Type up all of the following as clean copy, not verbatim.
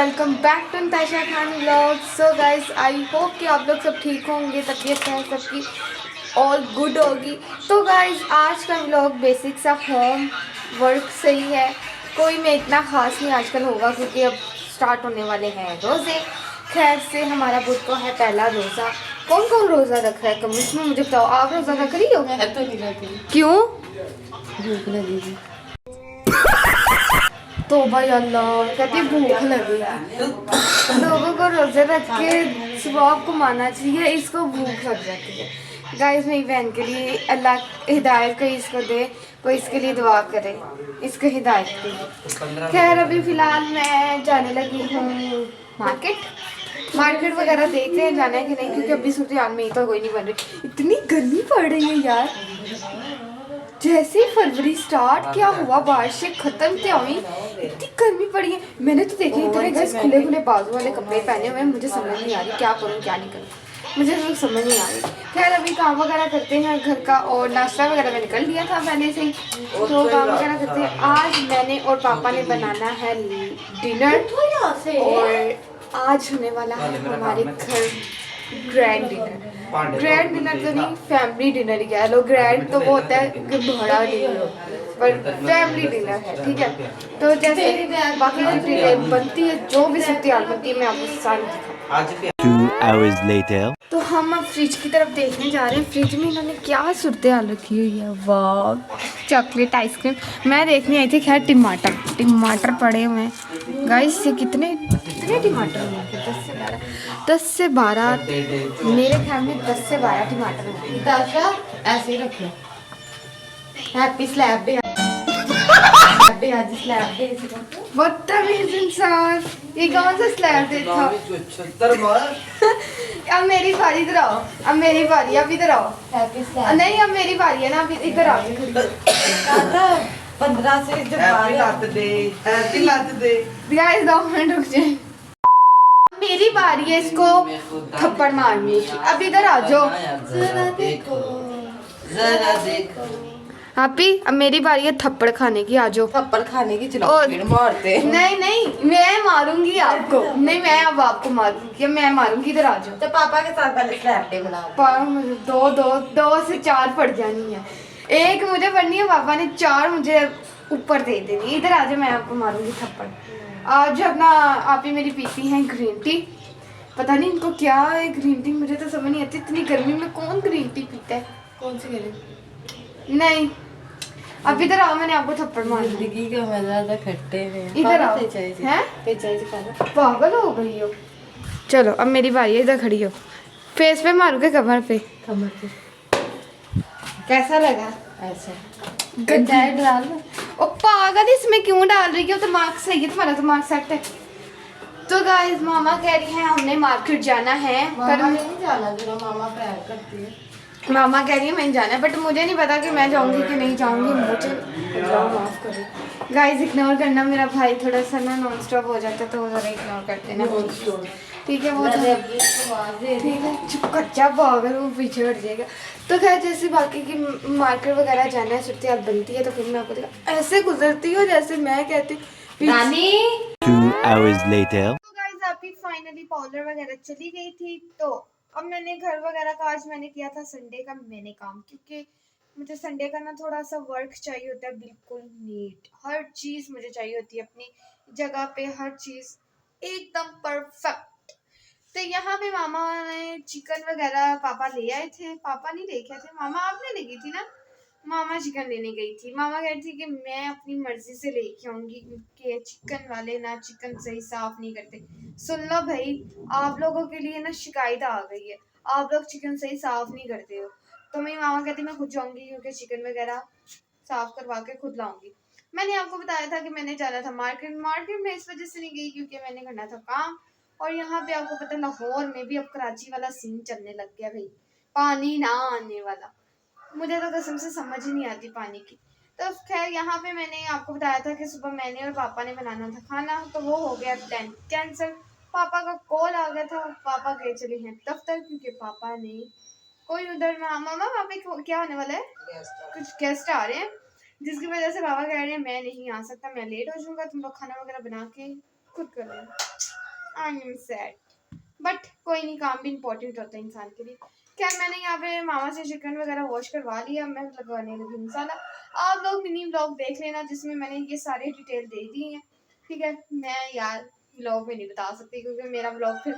Welcome back to Natasha Khan vlog. So guys, I hope कि आप लोग सब ठीक होंगे, तबीयत है सबकी ऑल गुड होगी। तो गाइस, आज का व्लॉग बेसिक सा होम वर्क से ही है। कोई में इतना ख़ास नहीं आजकल होगा क्योंकि अब स्टार्ट होने वाले हैं रोज़े। खैर से हमारा बुध को है पहला रोज़ा। कौन कौन रोज़ा रख रहा है कमेंट्स में मुझे बताओ। आप रोज़ा रख रही हो? मैं तो नहीं रखी। क्यों? भूख लगेगी। तो भाई अल्लाह कहती भूख लगेगी। लोगों को रोजे रख के स्वाब को मानना चाहिए, इसको भूख लग जाती है। गाइस, मेरी बहन के लिए अल्लाह हिदायत कोई इसको दे, कोई इसके लिए दुआ करे, इसको हिदायत दे। खैर अभी फ़िलहाल मैं जाने लगी हूँ मार्केट वगैरह देखते हैं जाना है कि नहीं, क्योंकि अभी सूरत में ही तो कोई नहीं बन रही। इतनी गर्मी पड़ रही है यार। जैसे ही फरवरी स्टार्ट क्या हुआ, बारिशें खत्म क्या हुई, इतनी गर्मी पड़ी है। मैंने तो देखे इतने गाइस खुले खुले बाजू वाले कपड़े पहने हुए हैं। मुझे समझ नहीं आ रही क्या करूँ क्या नहीं करूँ, मुझे तो समझ नहीं आ रही। खैर अभी काम वगैरह करते हैं घर का, और नाश्ता वगैरह मैंने कर लिया था पहले से ही, तो काम वगैरह करते हैं। आज मैंने और पापा ने बनाना है डिनर, और आज होने वाला है हमारे घर ग्रैंड डिनर तो नहीं, फैमिली डिनर ही कह लो। ग्रैंड तो वो होता है कि बड़ा डिनर हो, पर फैमिली डिनर है, ठीक है। तो जैसे बाकी की डिटेल बनती है, जो भी सब तैयार बनती है, मैं आपको सारी दिखाऊँ। 2 hours later. तो हम अब फ्रिज की तरफ देखने जा रहे हैं। फ्रिज में इन्होंने क्या सूरत हाल रखी हुई है। वाह, चॉकलेट आइसक्रीम। मैं देखने आई थी खैर टमाटर पड़े हुए हैं गाइस। ये कितने टमाटर होंगे? 10 से 12 मेरे ख्याल में 10 से 12 टमाटर होंगे। नताशा ऐसे ही रखो। Happy slab day. आज स्लैब डे बदतमीज इंसान, ये कौन सा स्लैब डे था? अब मेरी बारी, इधर आओ। अब मेरी बारी, अब इधर आओ। Happy slab. नहीं, अब मेरी बारी है ना, अब इधर आओ। 15 से जब गाइस 2 मिनट रुक जाए, मेरी बारी है इसको थप्पड़ मारने की। अब इधर आ जाओ। जरा देखो, जरा देखो। हैप्पी, अब मेरी बारी है थप्पड़ खाने की, आ जाओ। थप्पड़ खाने की चलो और- फिर मारते। नहीं, मैं मारूंगी आपको। नहीं, मैं अब आपको मारूंगी, मैं मारूंगी। इधर आ जाओ। तो पापा के साथ पहले स्लैब डे बना। दो से 4 पड़ जानी है। एक मुझे पढ़नी है, पापा ने 4 मुझे ऊपर दे देनी। इधर आ जाओ, मैं आपको मारूंगी थप्पड़। आज अपना आप ही मेरी पीती हैं ग्रीन टी। पता नहीं इनको क्या है ग्रीन टी, मुझे तो समझ नहीं आती। इतनी गर्मी में कौन ग्रीन टी पीता है? कौन सी करें? नहीं, अब इधर आओ, मैंने आपको थप्पड़ मार दी। जिंदगी का मजा तो खट्टे में। इधर आओ। हैं? पागल हो गई हो। चलो अब मेरी बारी है, इधर खड़ी हो। फेस पे मारोगे कमर पे? कमर पे। कैसा लगा? ऐसे गड्ढा डाल। ओ पागल, इसमें क्यों डाल रही हो? दिमाग सही है तुम्हारा, दिमाग सेट है। तो गाइस, मामा कह रही हैं हमने मार्केट जाना है, पर मामा नहीं जाना, जो मामा प्यार करती है। मामा कह रही है मैंने जाना है, बट मुझे नहीं पता कि मैं जाऊंगी कि नहीं जाऊंगी। मुझे माफ करो गाइस, इग्नोर करना। मेरा भाई थोड़ा सा ना नॉन स्टॉप हो जाता है, तो ज़रा इग्नोर कर देना, ठीक है? वो ठीक है, चुप कर जा पागल, वो पीछे हट जाएगा। तो खैर जैसे बाकी की मार्केट वगैरह जाना है, सूरत हाल बनती है, तो फिर मैं आपको देखा ऐसे गुजरती हो जैसे मैं कहती नानी। 2 hours later. तो गाइस, आपकी फाइनली पार्लर वगैरह चली गई थी। तो अब मैंने घर वगैरह का आज मैंने किया था संडे का मैंने काम, क्योंकि मुझे संडे का ना थोड़ा सा वर्क चाहिए होता है, बिल्कुल नीट। हर चीज़ मुझे चाहिए होती है अपनी जगह पे, हर चीज़ एकदम परफेक्ट। तो यहाँ पे मामा ने चिकन वगैरह पापा ले आए थे। पापा नहीं लेके आए थे, मामा आपने ले गई थी ना? मामा चिकन लेने गई थी। मामा कह रही थी कि मैं अपनी मर्जी से लेके आऊंगी, क्योंकि चिकन वाले ना चिकन सही साफ नहीं करते। सुन लो भाई, आप लोगों के लिए ना शिकायत आ गई है, आप लोग चिकन सही साफ नहीं करते हो। तो मेरी मामा कहती मैं खुद जाऊंगी, क्योंकि चिकन वगैरह साफ करवा के खुद लाऊंगी। मैंने आपको बताया था कि मैंने जाना था मार्केट में इस वजह से नहीं गई क्योंकि मैंने करना था काम। और यहाँ पे आपको पता है लाहौर में भी अब कराची वाला सीन चलने लग गया भाई, पानी ना आने वाला। मुझे तो कसम से समझ ही नहीं आती पानी की। तो खैर यहाँ पे मैंने आपको बताया था कि सुबह मैंने और पापा ने बनाना था खाना, तो वो हो गया कैंसिल। पापा का कॉल आ गया था, पापा गए चले हैं दफ्तर, क्योंकि पापा ने कोई उधर मामा वहाँ पे क्या होने वाला है, कुछ गेस्ट आ रहे हैं, जिसकी वजह से पापा कह रहे हैं मैं नहीं आ सकता, मैं लेट हो जाऊंगा, तुम लोग खाना वगैरह बना के खुद कर लेना। आई एम सैड, बट कोई नहीं, काम भी इम्पोर्टेंट होता है इंसान के लिए। खैर मैंने यहाँ पे मामा से चिकन वगैरह वॉश करवा लिया, मैं लगाने लगी मसाला। आप लोग मिनी व्लॉग देख लेना जिसमें मैंने ये सारी डिटेल दे दी हैं, ठीक है। मैं यार व्लॉग में नहीं बता सकती क्योंकि मेरा व्लॉग फिर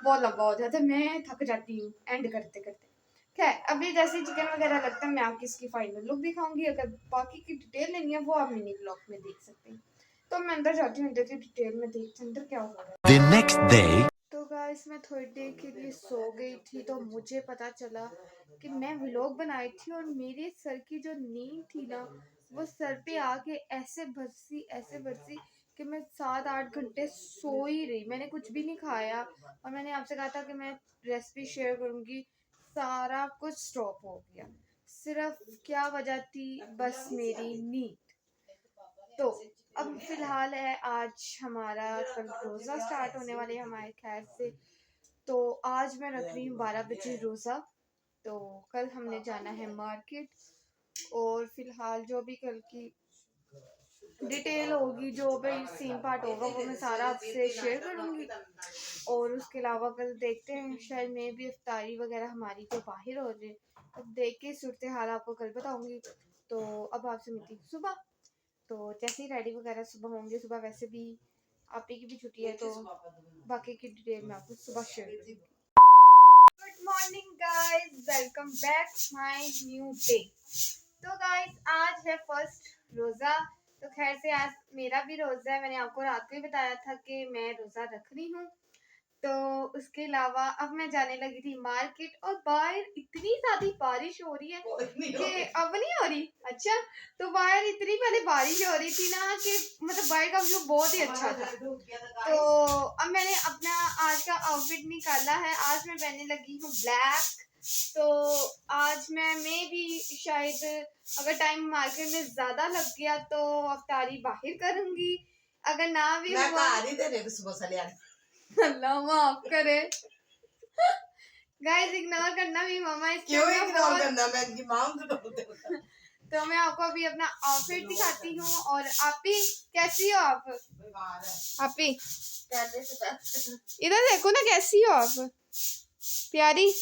बहुत लंबा हो जाता है, मैं थक जाती हूँ एंड करते करते। खैर अभी जैसे चिकन वगैरह लगता है मैं आपकी इसकी फाइनल लुक दिखाऊंगी। अगर बाकी की डिटेल लेनी है वो आप मिनी व्लॉग में देख सकते हैं। तो मैं अंदर जाती हूँ, अंदर की डिटेल में देखती हूँ अंदर क्या हो रहा है। The next day. तो गाइस मैं थोड़ी देर के लिए सो गई थी, तो मुझे पता चला कि मैं व्लॉग बनाई थी और मेरे सर की जो नींद थी ना वो सर पे आके ऐसे बरसी कि मैं 7-8 घंटे सो ही रही। मैंने कुछ भी नहीं खाया और मैंने आपसे कहा था कि मैं रेसिपी शेयर करूंगी, सारा कुछ स्टॉप हो गया। सिर्फ क्या वजह थी, बस मेरी नींद। तो अब फिलहाल है आज हमारा कल रोज़ा स्टार्ट होने वाले हैं हमारे खैर से। तो आज मैं रख रही हूँ 12 बजे रोज़ा। तो कल हमने जाना है मार्केट और फिलहाल जो भी कल की डिटेल होगी, जो भी सीन पार्ट होगा वो मैं सारा आपसे शेयर करूँगी। और उसके अलावा कल देखते हैं, शायद मैं भी इफ्तारी वगैरह हमारी तो बाहर हो जाए, अब देख के सूरत हाल आपको कल बताऊँगी। तो अब आपसे मिलती हूँ सुबह। तो जैसे ही रेडी वगैरह सुबह होंगे, सुबह वैसे भी आप ही की भी छुट्टी है तो बाकी की डिटेल मैं आपको सुबह शेयर करूँगी। Good morning guys, welcome back my new day. तो गाइस आज है फर्स्ट रोज़ा। तो खैर से आज मेरा भी रोज़ा है, मैंने आपको रात को ही बताया था कि मैं रोज़ा रख रही हूँ। तो उसके अलावा अब मैं जाने लगी थी मार्केट और बाहर इतनी ज्यादा बारिश हो रही है कि अब नहीं हो रही। अच्छा, तो बाहर इतनी पहले बारिश हो रही थी ना कि मतलब बाहर का व्यू बहुत ही अच्छा था। तो अब मैंने अपना आज का आउटफिट निकाला है। आज मैं पहनने लगी हूँ ब्लैक। तो आज मैं भी शायद अगर टाइम मार्केट में ज्यादा लग गया तो अफ्तारी बाहर करूंगी, अगर ना भी हुआ अल्लाह माफ करे। गाइस इग्नोर करना भी मामा इसके क्यों अंदर इग्नोर बहुत- करना, मैं इनकी मांग तो बोलते हो। तो मैं आपको अभी अपना आउटफिट दिखाती हूँ। और आप ही कैसी हो आप? आप ही इधर देखो ना, कैसी हो आप? प्यारी।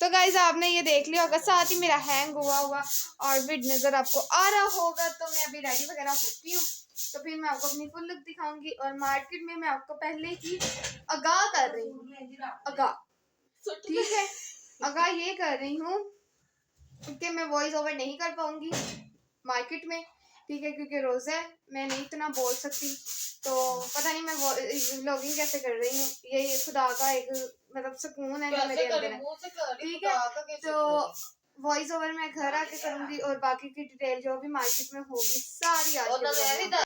तो गाइस आपने ये देख लिया होगा, साथ ही मेरा हैंग हुआ आउटफिट नजर आपको आ रहा होगा। तो मैं अभी रेडी वगैरह होती हूँ तो फिर मैं आपको अपनी फुल लुक दिखाऊंगी। और मार्केट में मैं आपको पहले ही आगाह कर रही हूँ, आगाह, ठीक है, आगाह ये कर रही हूँ कि मैं वॉइस ओवर नहीं कर पाऊंगी मार्केट में, ठीक है, क्योंकि रोज़ा है, मैं नहीं इतना बोल सकती। तो पता नहीं मैं व्लॉगिंग कैसे कर रही हूँ, ये खुदा का एक मतलब सुकून है जो मेरे अंदर है, ठीक है। तो वॉइस ओवर मैं घर आके करूंगी और बाकी की डिटेल जो भी मार्केट में होगी सारी आज।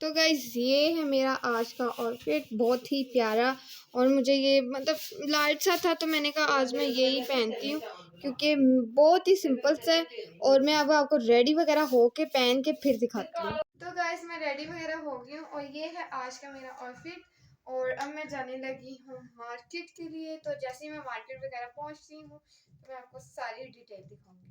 तो गाइज ये है मेरा आज का आउटफिट, बहुत ही प्यारा। और मुझे ये मतलब लाइट सा था तो मैंने कहा आज मैं यही पहनती हूँ क्योंकि बहुत ही सिंपल सा है। और मैं अब आपको रेडी वगैरह हो के पहन के फिर दिखाती हूँ। तो गाइज मैं रेडी वगैरह हो गई हूँ और ये है आज का मेरा आउटफिट। और अब मैं जाने लगी हूँ मार्केट के लिए। तो जैसे ही मैं मार्केट वगैरह पहुँचती हूँ तो मैं आपको सारी डिटेल दिखाऊंगी।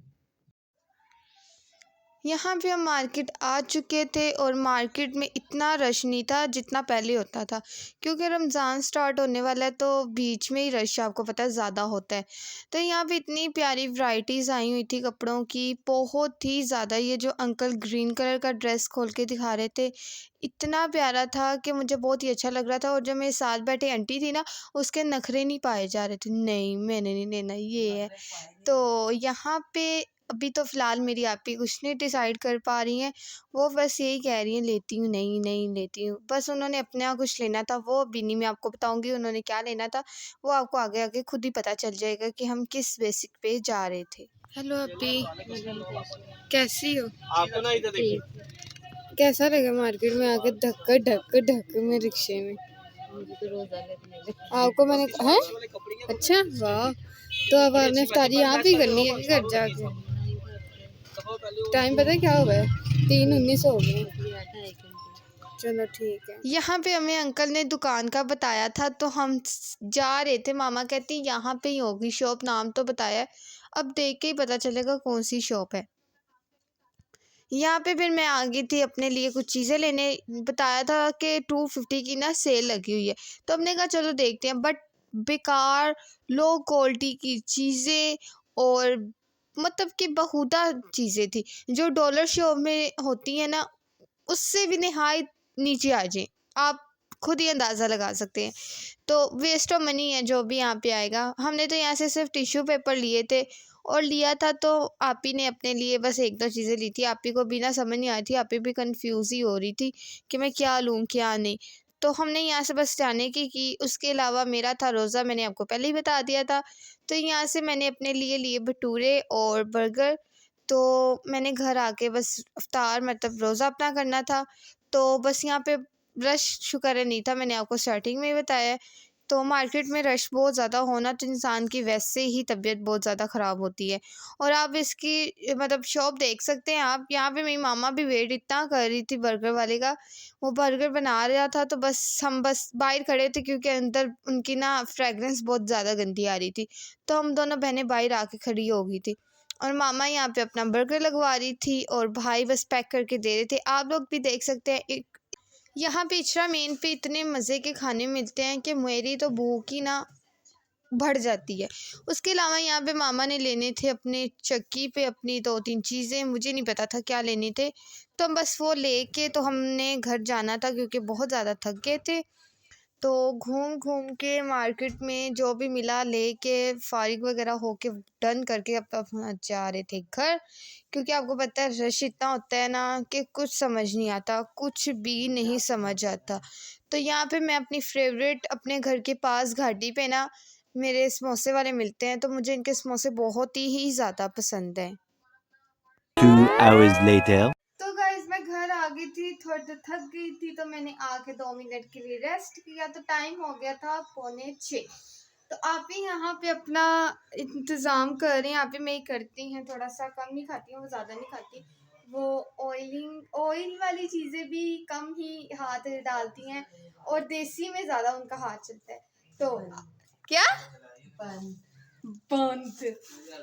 यहाँ पे हम मार्केट आ चुके थे और मार्केट में इतना रश नहीं था जितना पहले होता था, क्योंकि रमज़ान स्टार्ट होने वाला है तो बीच में ही रश आपको पता है ज़्यादा होता है। तो यहाँ पे इतनी प्यारी वैरायटीज़ आई हुई थी कपड़ों की, बहुत ही ज़्यादा। ये जो अंकल ग्रीन कलर का ड्रेस खोल के दिखा रहे थे इतना प्यारा था कि मुझे बहुत ही अच्छा लग रहा था। और जो मेरे साथ बैठे आंटी थी ना उसके नखरे नहीं पाए जा रहे थे, नहीं मैंने नहीं लेना, ये है। तो यहाँ पे अभी तो फ़िलहाल मेरी आप ही कुछ नहीं डिसाइड कर पा रही हैं, वो बस यही कह रही हैं लेती हूँ, नहीं नहीं लेती हूँ। बस उन्होंने अपने यहाँ कुछ लेना था, वो अभी नहीं मैं आपको बताऊँगी उन्होंने क्या लेना था, वो आपको आगे आगे खुद ही पता चल जाएगा कि हम किस बेसिक पे जा रहे थे। हेलो अभी, कैसी हो? आपको ना इधर देखिए, कैसा लगा मार्केट में आके धक्का ढक ढक में रिक्शे में? आपको मैंने हैं? अच्छा वाह। तो अब आपने इफ्तारी यहाँ पे करनी है कि घर जाके? टाइम पता है क्या हो गया? 3:19 हो गए। चलो ठीक है। यहाँ पे हमें अंकल ने दुकान का बताया था तो हम जा रहे थे। मामा कहती यहाँ पे ही होगी शॉप, नाम तो बताया है, अब देख के ही पता चलेगा कौन सी शॉप है। यहाँ पे फिर मैं आ गई थी अपने लिए कुछ चीज़ें लेने। बताया था कि 250 की ना सेल लगी हुई है, तो हमने कहा चलो देखते हैं। बट बेकार लो क्वालिटी की चीज़ें, और मतलब कि बहुधा चीज़ें थी जो डॉलर शॉप में होती है ना, उससे भी नहायत नीचे आ जाए। आप खुद ही अंदाज़ा लगा सकते हैं। तो वेस्ट ऑफ मनी है जो भी यहाँ पे आएगा। हमने तो यहाँ से सिर्फ टिश्यू पेपर लिए थे, और लिया था तो आप ही ने अपने लिए बस 1-2 चीज़ें ली थी। आप ही को भी ना समझ नहीं आई थी, आप ही भी कंफ्यूज ही हो रही थी कि मैं क्या लूँ क्या नहीं। तो हमने यहाँ से बस जाने की उसके अलावा मेरा था रोज़ा, मैंने आपको पहले ही बता दिया था। तो यहाँ से मैंने अपने लिए भटूरे और बर्गर। तो मैंने घर आके बस इफ्तार मतलब रोज़ा अपना करना था। तो बस यहाँ पे रश शुक्र है नहीं था, मैंने आपको स्टार्टिंग में ही बताया है। तो मार्केट में रश बहुत ज़्यादा होना तो इंसान की वैसे ही तबीयत बहुत ज़्यादा ख़राब होती है। और आप इसकी मतलब शॉप देख सकते हैं आप। यहाँ पे मेरी मामा भी वेट इतना कर रही थी बर्गर वाले का, वो बर्गर बना रहा था तो बस हम बस बाहर खड़े थे, क्योंकि अंदर उनकी ना फ्रेगरेंस बहुत ज़्यादा गंदी आ रही थी। तो हम दोनों बहनें बाहर आके खड़ी हो गई थी, और मामा यहाँ पे अपना बर्गर लगवा रही थी और भाई बस पैक करके दे रहे थे। आप लोग भी देख सकते हैं। यहाँ पे इचरा मेन पे इतने मज़े के खाने मिलते हैं कि मेरी तो भूख ही ना बढ़ जाती है। उसके अलावा यहाँ पे मामा ने लेने थे अपने चक्की पे अपनी 2-3 चीज़ें, मुझे नहीं पता था क्या लेने थे। तो हम बस वो लेके तो हमने घर जाना था, क्योंकि बहुत ज़्यादा थक गए थे। तो घूम घूम के मार्केट में जो भी मिला लेके फारिग वगैरह होके डन करके अब अपना जा रहे थे घर, क्योंकि आपको पता है रश इतना होता है ना कि कुछ समझ नहीं आता, कुछ भी नहीं समझ आता। तो यहाँ पे मैं अपनी फेवरेट अपने घर के पास घाटी पे ना मेरे समोसे वाले मिलते हैं, तो मुझे इनके समोसे बहुत ही ज़्यादा पसंद हैं। 2 hours later. तो गाइस मैं घर आ गई थी, थोड़ा थक गई थी, तो मैंने आके 2 मिनट के लिए रेस्ट किया। तो टाइम हो गया था 5:45। तो आप ही यहाँ पे अपना इंतज़ाम कर रहे हैं। आप ही मैं ही करती हैं, थोड़ा सा कम ही खाती हूँ, वो ज़्यादा नहीं खाती। वो ऑयल वाली चीज़ें भी कम ही हाथ डालती हैं, और देसी में ज़्यादा उनका हाथ चलता है। तो क्या बंद।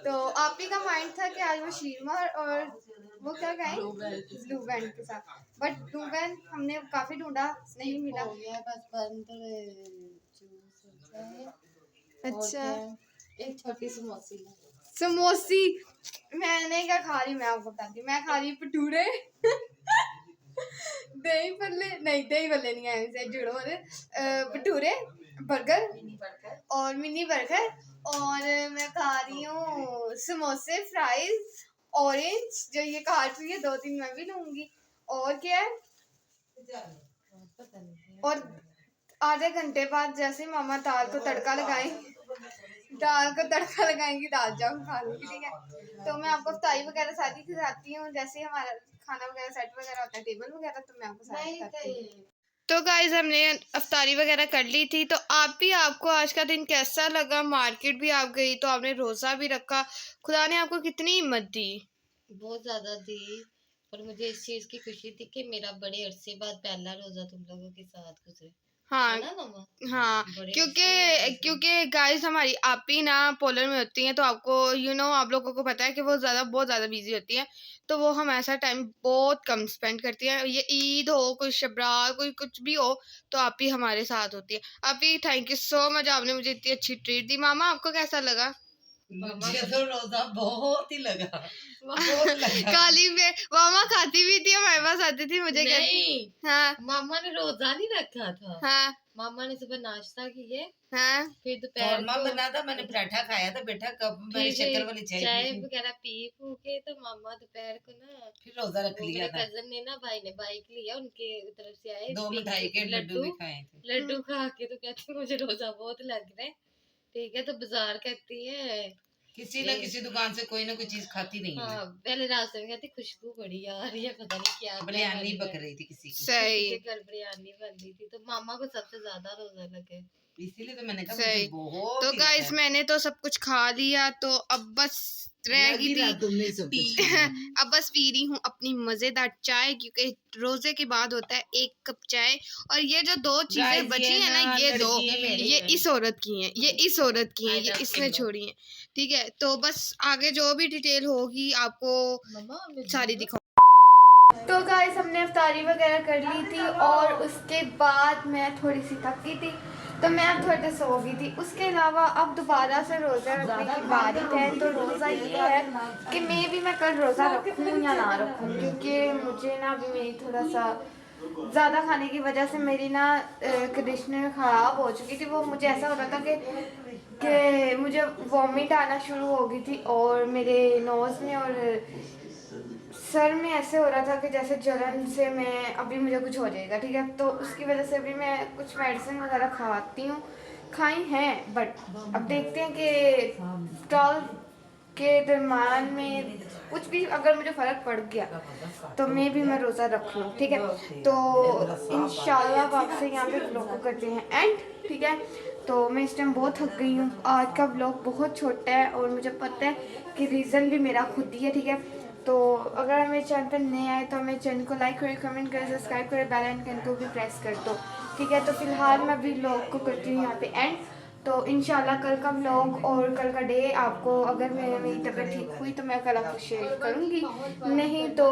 तो आप ही का माइंड था कि आज वो शीरमार और वो क्या कहें ब्लू बैंड के साथ, बट ब्लू बैंड हमने काफ़ी ढूंढा, नहीं मिला। हो गया बस बंद जूस होता है। और अच्छा क्या? एक छोटी समोसी ला। समोसी मैंने क्या खा रही, मैं आपको बताती हूँ। मैं खा रही भटूरे दही भल्ले नहीं, दही भल्ले नहीं आए से जुड़ो वाले, भटूरे, बर्गर और मिनी बर्गर, और मैं खा रही हूँ समोसे, फ्राइज, ऑरेंज जो ये काट रही है 2-3 मैं भी लूंगी। और क्या है, पता नहीं। और आधे घंटे बाद जैसे मामा दाल को तड़का लगाएंगी, दाल जाऊँ खा लूँगी, ठीक है। तो मैं आपको इफ्तारी वगैरह सारी खिलाती हूँ, जैसे हमारा खाना वगैरह सेट वगैरह होता है टेबल वगैरह, तो मैं आपको सारी खिलाती हूँ। तो गाइज हमने इफ्तारी वगैरह कर ली थी। तो आप भी, आपको आज का दिन कैसा लगा? मार्केट भी आप गई तो आपने रोज़ा भी रखा, खुदा ने आपको कितनी हिम्मत दी? बहुत ज्यादा दी। और मुझे इस चीज की खुशी थी कि मेरा बड़े अरसे बाद पहला रोजा तुम लोगों के साथ गुजरे। हाँ है ना मामा? हाँ, बड़े क्योंकि गाइस हमारी आप ही ना पोलर में होती हैं, तो आपको आप लोगों को पता है कि वो बहुत ज़्यादा बिजी होती है। तो वो हम ऐसा टाइम बहुत कम स्पेंड करती है। ये ईद हो, कोई शबरात, कोई कुछ भी हो, तो आप ही हमारे साथ होती है। आप ही थैंक यू सो मच, आपने मुझे इतनी अच्छी ट्रीट दी। मामा आपको कैसा लगा? मुझे तो रोजा बहुत ही लगा, बहुत लगा। काली में मामा खाती भी थी, हमारे पास आती थी, मुझे नहीं, हाँ मामा ने रोजा नहीं रखा था। हाँ मामा ने सुबह नाश्ता किए, हाँ फिर दोपहर कौरमा को बना था, मैंने पराठा खाया था बेटा, कब मैंने शक्कर वाली चाय चाय पी थी, वगैरह पी फू के, तो मामा दोपहर को ना फिर रोजा रख वो लिया मेरे था। कजन ने ना, भाई ने बाइक लिया, उनके तरफ से आए 2 मिठाई के लड्डू भी खाए थे। लड्डू खा के तो कहती मुझे रोजा बहुत लग रहा है। ठीक है, तो बाजार कहती है किसी ना किसी दुकान से कोई ना कोई चीज खाती नहीं है। हाँ, पहले रास्ते में कहती खुशबू बड़ी आ रही है, पता नहीं क्या बिरयानी पक रही थी किसी की, सही। किसी के घर बिरयानी बन रही थी, तो मामा को सबसे ज्यादा रोजा लगे। इसीलिए तो मैंने कहा सही। मुझे बहुत तो ही गाइस लगा। मैंने तो सब कुछ खा लिया, तो अब बस रह गई थी तुमने सब कुछ खाया। अब बस पी रही हूँ अपनी मजेदार चाय, क्योंकि रोजे के बाद होता है 1 कप चाय। और ये जो 2 चीजें Guys, बची ये है ना, ना ये 2 लड़की ये इस औरत की हैं, ये इस औरत की हैं, I ये love इसने you. छोड़ी हैं, ठीक है। तो बस आगे जो भी डिटेल होगी आपको मामा सारी दिखाऊं। तो गाइस हमने इफ्तारी वगैरह कर ली थी और उसके बाद मैं थोड़ी सी थक गई थी तो मैं अब थोड़ी देर सो गई थी। उसके अलावा अब दोबारा से रोज़ा रखने की बारी है। तो रोज़ा ये है कि मैं कल रोज़ा रखूँ या ना रखूँ, क्योंकि मुझे ना अभी मेरी थोड़ा सा ज़्यादा खाने की वजह से मेरी ना कंडीशनर ख़राब हो चुकी थी। वो मुझे ऐसा हो रहा था कि मुझे वॉमिट आना शुरू हो गई थी और मेरे नोज़ में और सर में ऐसे हो रहा था कि जैसे जलन से मैं अभी मुझे कुछ हो जाएगा, ठीक है। तो उसकी वजह से अभी मैं कुछ मेडिसिन वगैरह खाई हैं, बट अब देखते हैं कि 12 के दरम्यान में कुछ भी अगर मुझे फ़र्क पड़ गया तो मैं रोज़ा रख लूँ, ठीक है। तो इंशाल्लाह आपसे यहाँ पे ब्लॉग को करते हैं एंड, ठीक है। तो मैं इस टाइम बहुत थक गई हूँ। आज का ब्लॉग बहुत छोटा है और मुझे पता है कि रीज़न भी मेरा खुद ही है, ठीक है। तो अगर आप मेरे चैनल पर नए आए तो मेरे चैनल को लाइक करें, कमेंट करें, सब्सक्राइब करें, बेल आइकन को भी प्रेस कर दो, ठीक है। तो फिलहाल मैं अभी ब्लॉग को करती हूँ यहाँ पे एंड। तो इंशाल्लाह कल का ब्लॉग और कल का डे आपको, अगर मेरी तबीयत ठीक हुई तो मैं कल आपको शेयर करूँगी, नहीं तो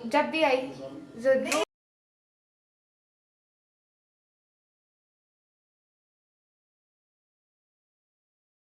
जब भी आई ज़रूर